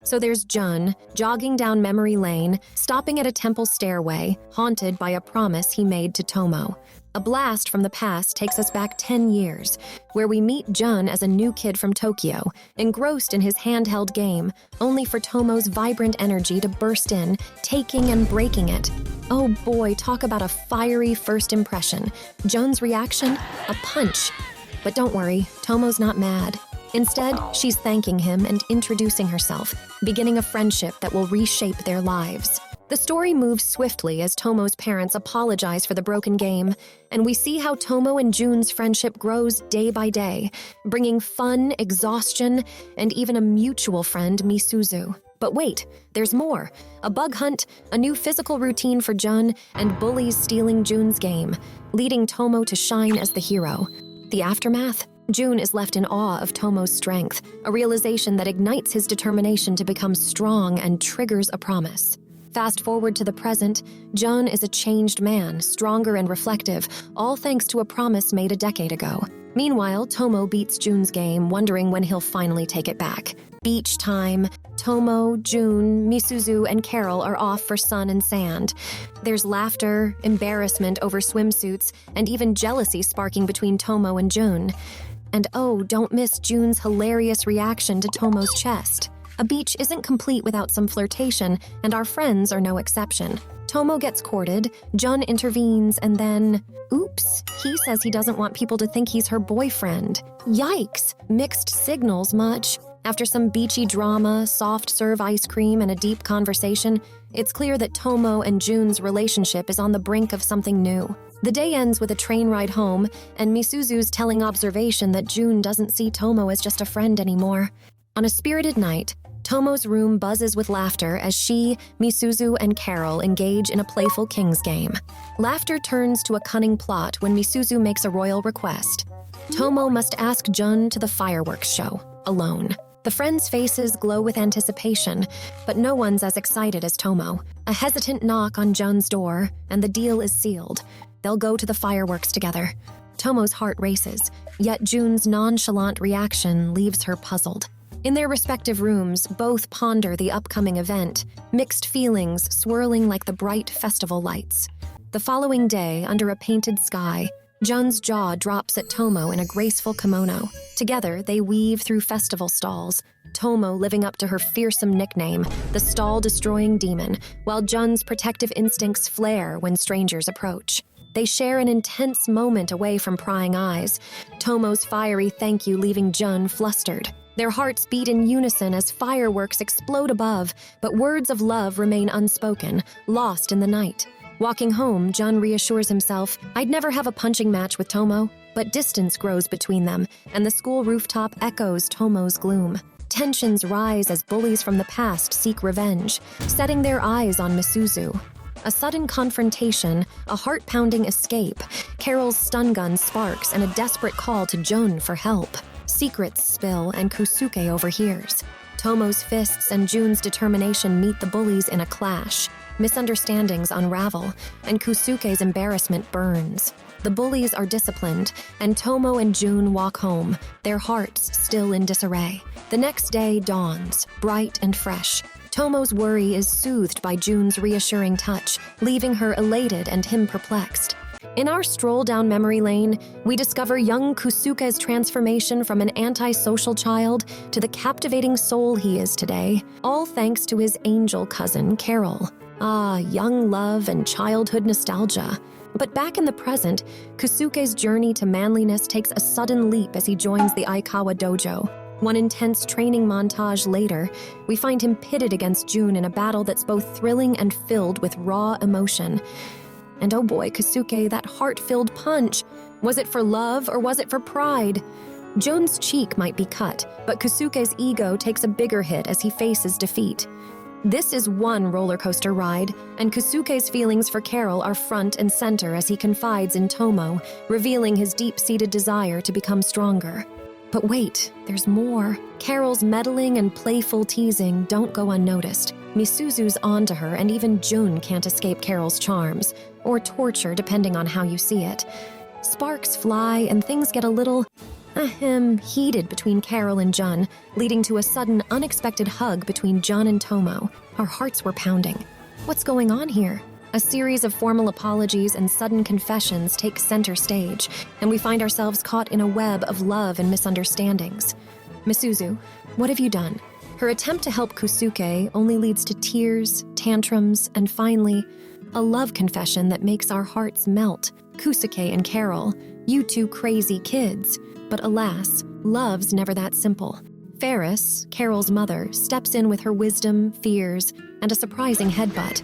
So there's Jun, jogging down memory lane, stopping at a temple stairway, haunted by a promise he made to Tomo. A blast from the past takes us back 10 years, where we meet Jun as a new kid from Tokyo, engrossed in his handheld game, only for Tomo's vibrant energy to burst in, taking and breaking it. Oh boy, talk about a fiery first impression. Jun's reaction? A punch. But don't worry, Tomo's not mad. Instead, she's thanking him and introducing herself, beginning a friendship that will reshape their lives. The story moves swiftly as Tomo's parents apologize for the broken game, and we see how Tomo and Jun's friendship grows day by day, bringing fun, exhaustion, and even a mutual friend, Misuzu. But wait, there's more. A bug hunt, a new physical routine for Jun, and bullies stealing Jun's game, leading Tomo to shine as the hero. The aftermath? Jun is left in awe of Tomo's strength, a realization that ignites his determination to become strong and triggers a promise. Fast forward to the present, Jun is a changed man, stronger and reflective, all thanks to a promise made a decade ago. Meanwhile, Tomo beats Jun's game, wondering when he'll finally take it back. Beach time. Tomo, Jun, Misuzu, and Carol are off for sun and sand. There's laughter, embarrassment over swimsuits, and even jealousy sparking between Tomo and Jun. And oh, don't miss Jun's hilarious reaction to Tomo's chest. A beach isn't complete without some flirtation, and our friends are no exception. Tomo gets courted, Jun intervenes, and then, oops, he says he doesn't want people to think he's her boyfriend. Yikes! Mixed signals much. After some beachy drama, soft serve ice cream, and a deep conversation, it's clear that Tomo and Jun's relationship is on the brink of something new. The day ends with a train ride home, and Misuzu's telling observation that Jun doesn't see Tomo as just a friend anymore. On a spirited night, Tomo's room buzzes with laughter as she, Misuzu, and Carol engage in a playful king's game. Laughter turns to a cunning plot when Misuzu makes a royal request. Tomo must ask Jun to the fireworks show, alone. The friends' faces glow with anticipation, but no one's as excited as Tomo. A hesitant knock on Jun's door, and the deal is sealed. They'll go to the fireworks together. Tomo's heart races, yet Jun's nonchalant reaction leaves her puzzled. In their respective rooms, both ponder the upcoming event, mixed feelings swirling like the bright festival lights. The following day, under a painted sky, Jun's jaw drops at Tomo in a graceful kimono. Together, they weave through festival stalls, Tomo living up to her fearsome nickname, the stall-destroying demon, while Jun's protective instincts flare when strangers approach. They share an intense moment away from prying eyes, Tomo's fiery thank you leaving Jun flustered. Their hearts beat in unison as fireworks explode above, but words of love remain unspoken, lost in the night. Walking home, Jun reassures himself, I'd never have a punching match with Tomo, but distance grows between them, and the school rooftop echoes Tomo's gloom. Tensions rise as bullies from the past seek revenge, setting their eyes on Misuzu. A sudden confrontation, a heart-pounding escape, Carol's stun gun sparks, and a desperate call to Jun for help. Secrets spill, and Kusuke overhears. Tomo's fists and Jun's determination meet the bullies in a clash. Misunderstandings unravel, and Kusuke's embarrassment burns. The bullies are disciplined, and Tomo and Jun walk home, their hearts still in disarray. The next day dawns, bright and fresh. Tomo's worry is soothed by Jun's reassuring touch, leaving her elated and him perplexed. In our stroll down memory lane, we discover young Kusuke's transformation from an antisocial child to the captivating soul he is today, all thanks to his angel cousin, Carol. Ah, young love and childhood nostalgia. But back in the present, Kusuke's journey to manliness takes a sudden leap as he joins the Aikawa dojo. One intense training montage later, we find him pitted against Jun in a battle that's both thrilling and filled with raw emotion. And oh boy, Kusuke, that heart-filled punch. Was it for love or was it for pride? Jun's cheek might be cut, but Kusuke's ego takes a bigger hit as he faces defeat. This is one roller coaster ride, and Kusuke's feelings for Carol are front and center as he confides in Tomo, revealing his deep-seated desire to become stronger. But wait, there's more. Carol's meddling and playful teasing don't go unnoticed. Misuzu's onto her, and even Jun can't escape Carol's charms, or torture depending on how you see it. Sparks fly and things get a little Heated between Carol and Jun, leading to a sudden, unexpected hug between Jun and Tomo. Our hearts were pounding. What's going on here? A series of formal apologies and sudden confessions take center stage, and we find ourselves caught in a web of love and misunderstandings. Misuzu, what have you done? Her attempt to help Kusuke only leads to tears, tantrums, and finally, a love confession that makes our hearts melt. Kusuke and Carol, you two crazy kids. But alas, love's never that simple. Ferris, Carol's mother, steps in with her wisdom, fears, and a surprising headbutt.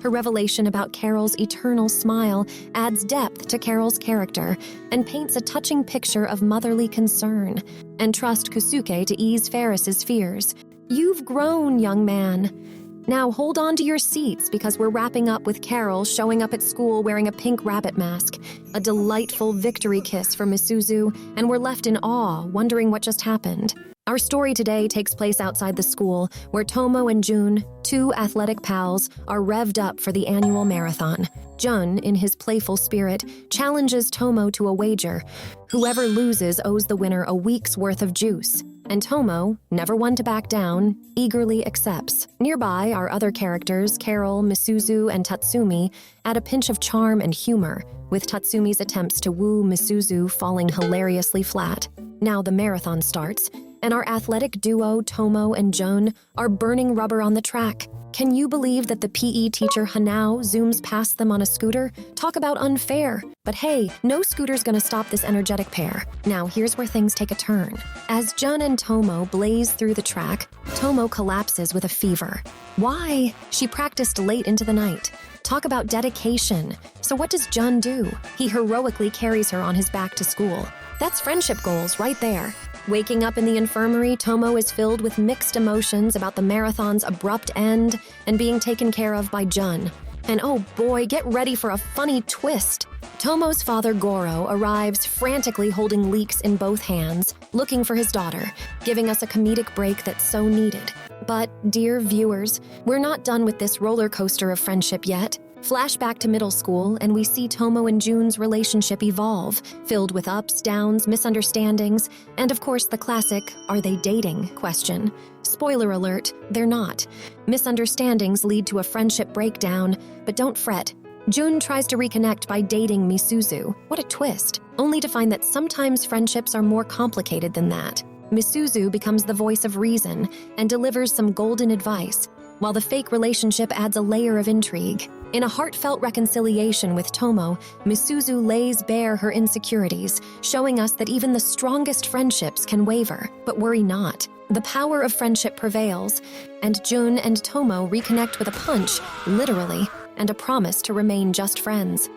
Her revelation about Carol's eternal smile adds depth to Carol's character and paints a touching picture of motherly concern and trust Kusuke to ease Ferris's fears. You've grown, young man. Now hold on to your seats because we're wrapping up with Carol showing up at school wearing a pink rabbit mask. A delightful victory kiss for Misuzu, and we're left in awe, wondering what just happened. Our story today takes place outside the school, where Tomo and Jun, two athletic pals, are revved up for the annual marathon. Jun, in his playful spirit, challenges Tomo to a wager. Whoever loses owes the winner a week's worth of juice. And Tomo, never one to back down, eagerly accepts. Nearby are other characters, Carol, Misuzu, and Tatsumi, add a pinch of charm and humor, with Tatsumi's attempts to woo Misuzu falling hilariously flat. Now the marathon starts, and our athletic duo, Tomo and Jun, are burning rubber on the track. Can you believe that the PE teacher Hanao zooms past them on a scooter? Talk about unfair. But hey, no scooter's gonna stop this energetic pair. Now here's where things take a turn. As Jun and Tomo blaze through the track, Tomo collapses with a fever. Why? She practiced late into the night. Talk about dedication. So what does Jun do? He heroically carries her on his back to school. That's friendship goals right there. Waking up in the infirmary, Tomo is filled with mixed emotions about the marathon's abrupt end and being taken care of by Jun. And oh boy, get ready for a funny twist. Tomo's father Goro arrives frantically holding leeks in both hands, looking for his daughter, giving us a comedic break that's so needed. But, dear viewers, we're not done with this roller coaster of friendship yet. Flashback to middle school, and we see Tomo and Jun's relationship evolve, filled with ups, downs, misunderstandings, and of course the classic, are they dating question. Spoiler alert, they're not. Misunderstandings lead to a friendship breakdown, but don't fret. Jun tries to reconnect by dating Misuzu. What a twist, only to find that sometimes friendships are more complicated than that. Misuzu becomes the voice of reason and delivers some golden advice, while the fake relationship adds a layer of intrigue. In a heartfelt reconciliation with Tomo, Misuzu lays bare her insecurities, showing us that even the strongest friendships can waver. But worry not. The power of friendship prevails, and Jun and Tomo reconnect with a punch, literally, and a promise to remain just friends.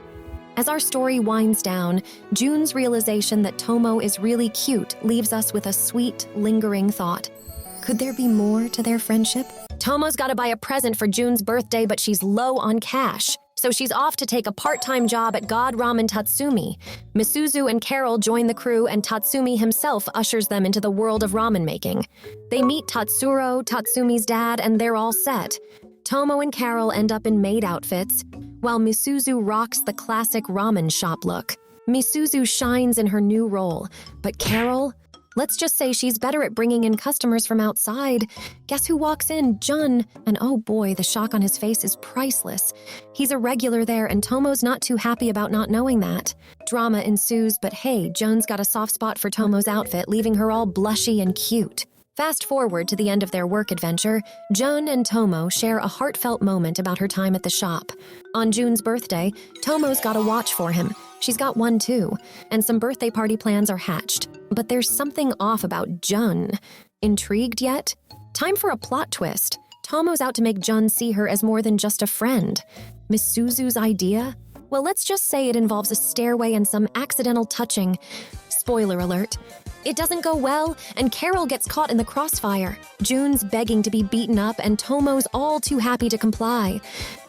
As our story winds down, Jun's realization that Tomo is really cute leaves us with a sweet, lingering thought. Could there be more to their friendship? Tomo's got to buy a present for Jun's birthday, but she's low on cash. So she's off to take a part-time job at God Ramen Tatsumi. Misuzu and Carol join the crew, and Tatsumi himself ushers them into the world of ramen making. They meet Tatsuro, Tatsumi's dad, and they're all set. Tomo and Carol end up in maid outfits, while Misuzu rocks the classic Ramen Shop look. Misuzu shines in her new role, but Carol? Let's just say she's better at bringing in customers from outside. Guess who walks in? Jun. And oh boy, the shock on his face is priceless. He's a regular there, and Tomo's not too happy about not knowing that. Drama ensues, but hey, Jun's got a soft spot for Tomo's outfit, leaving her all blushy and cute. Fast forward to the end of their work adventure, Jun and Tomo share a heartfelt moment about her time at the shop. On Jun's birthday, Tomo's got a watch for him. She's got one too, and some birthday party plans are hatched. But there's something off about Jun. Intrigued yet? Time for a plot twist. Tomo's out to make Jun see her as more than just a friend. Misuzu's idea? Well, let's just say it involves a stairway and some accidental touching. Spoiler alert. It doesn't go well, and Carol gets caught in the crossfire. Jun's begging to be beaten up, and Tomo's all too happy to comply.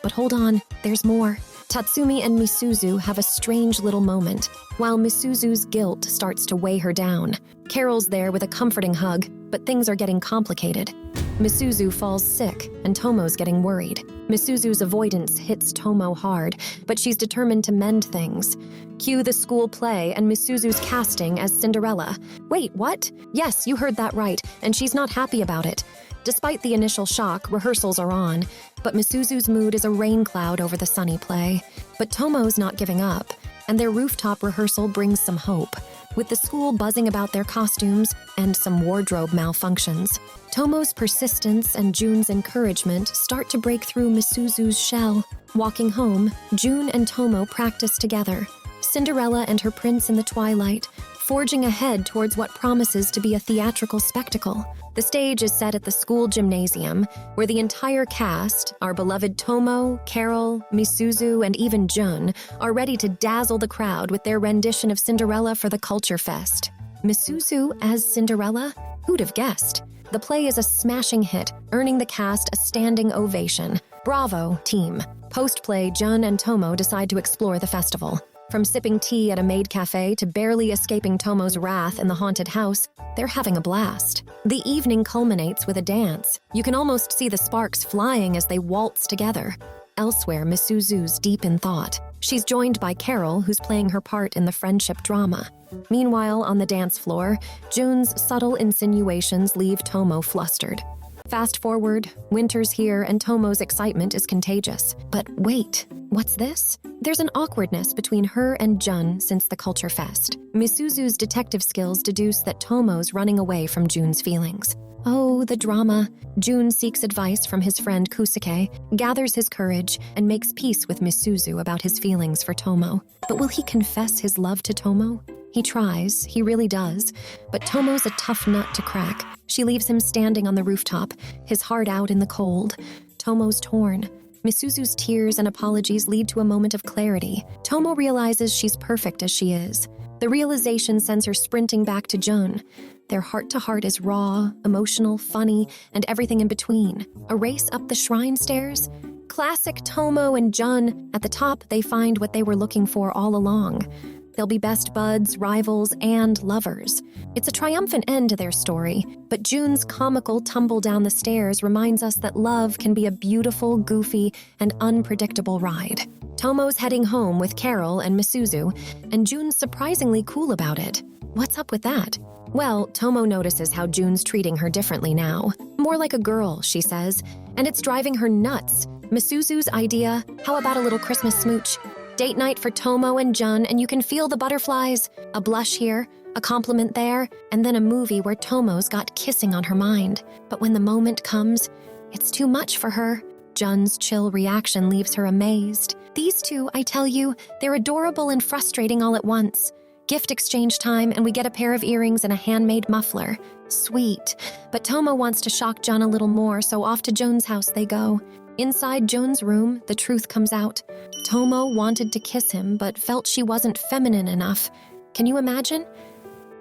But hold on, there's more. Tatsumi and Misuzu have a strange little moment, while Misuzu's guilt starts to weigh her down. Carol's there with a comforting hug, but things are getting complicated. Misuzu falls sick, and Tomo's getting worried. Misuzu's avoidance hits Tomo hard, but she's determined to mend things. Cue the school play and Misuzu's casting as Cinderella. Wait, what? Yes, you heard that right, and she's not happy about it. Despite the initial shock, rehearsals are on, but Misuzu's mood is a rain cloud over the sunny play. But Tomo's not giving up, and their rooftop rehearsal brings some hope, with the school buzzing about their costumes and some wardrobe malfunctions. Tomo's persistence and Jun's encouragement start to break through Misuzu's shell. Walking home, Jun and Tomo practice together, Cinderella and her prince in the twilight, forging ahead towards what promises to be a theatrical spectacle. The stage is set at the school gymnasium, where the entire cast, our beloved Tomo, Carol, Misuzu, and even Jun, are ready to dazzle the crowd with their rendition of Cinderella for the Culture Fest. Misuzu as Cinderella? Who'd have guessed? The play is a smashing hit, earning the cast a standing ovation. Bravo, team. Post-play, Jun and Tomo decide to explore the festival. From sipping tea at a maid cafe to barely escaping Tomo's wrath in the haunted house, they're having a blast. The evening culminates with a dance. You can almost see the sparks flying as they waltz together. Elsewhere, Misuzu's deep in thought. She's joined by Carol, who's playing her part in the friendship drama. Meanwhile, on the dance floor, Jun's subtle insinuations leave Tomo flustered. Fast forward, winter's here and Tomo's excitement is contagious. But wait, what's this? There's an awkwardness between her and Jun since the Culture Fest. Misuzu's detective skills deduce that Tomo's running away from Jun's feelings. Oh, the drama. Jun seeks advice from his friend Kusuke, gathers his courage, and makes peace with Misuzu about his feelings for Tomo. But will he confess his love to Tomo? He tries, he really does, but Tomo's a tough nut to crack. She leaves him standing on the rooftop, his heart out in the cold. Tomo's torn. Misuzu's tears and apologies lead to a moment of clarity. Tomo realizes she's perfect as she is. The realization sends her sprinting back to Jun. Their heart-to-heart is raw, emotional, funny, and everything in between. A race up the shrine stairs? Classic Tomo and Jun. At the top, they find what they were looking for all along. They'll be best buds, rivals, and lovers. It's a triumphant end to their story, but Jun's comical tumble down the stairs reminds us that love can be a beautiful, goofy, and unpredictable ride. Tomo's heading home with Carol and Misuzu, and Jun's surprisingly cool about it. What's up with that? Well, Tomo notices how Jun's treating her differently now. More like a girl, she says, and it's driving her nuts. Misuzu's idea, how about a little Christmas smooch? Date night for Tomo and Jun, and you can feel the butterflies. A blush here, a compliment there, and then a movie where Tomo's got kissing on her mind. But when the moment comes, it's too much for her. Jun's chill reaction leaves her amazed. These two, I tell you, they're adorable and frustrating all at once. Gift exchange time, and we get a pair of earrings and a handmade muffler. Sweet. But Tomo wants to shock Jun a little more, so off to Jun's house they go. Inside Jun's room, the truth comes out. Tomo wanted to kiss him, but felt she wasn't feminine enough. Can you imagine?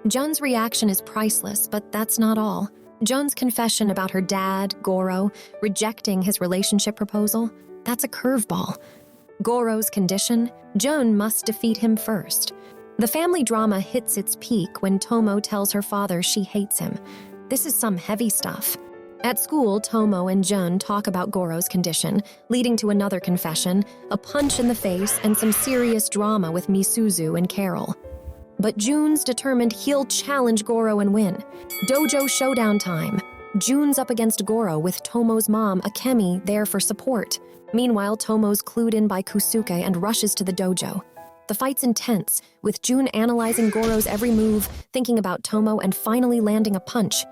Jun's reaction is priceless, but that's not all. Jun's confession about her dad, Goro, rejecting his relationship proposal, that's a curveball. Goro's condition, Jun must defeat him first. The family drama hits its peak when Tomo tells her father she hates him. This is some heavy stuff. At school, Tomo and Jun talk about Goro's condition, leading to another confession, a punch in the face, and some serious drama with Misuzu and Carol. But Jun's determined he'll challenge Goro and win. Dojo Showdown time. Jun's up against Goro with Tomo's mom, Akemi, there for support. Meanwhile, Tomo's clued in by Kusuke and rushes to the dojo. The fight's intense, with Jun analyzing Goro's every move, thinking about Tomo, and finally landing a punch.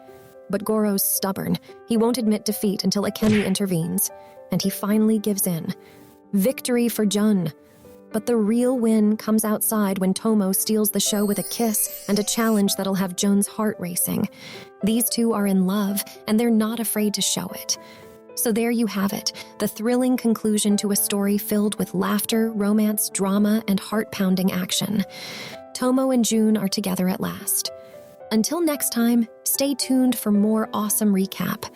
But Goro's stubborn. He won't admit defeat until Akemi intervenes, and he finally gives in. Victory for Jun. But the real win comes outside when Tomo steals the show with a kiss and a challenge that'll have Jun's heart racing. These two are in love, and they're not afraid to show it. So there you have it, the thrilling conclusion to a story filled with laughter, romance, drama, and heart-pounding action. Tomo and Jun are together at last. Until next time, stay tuned for more awesome recap.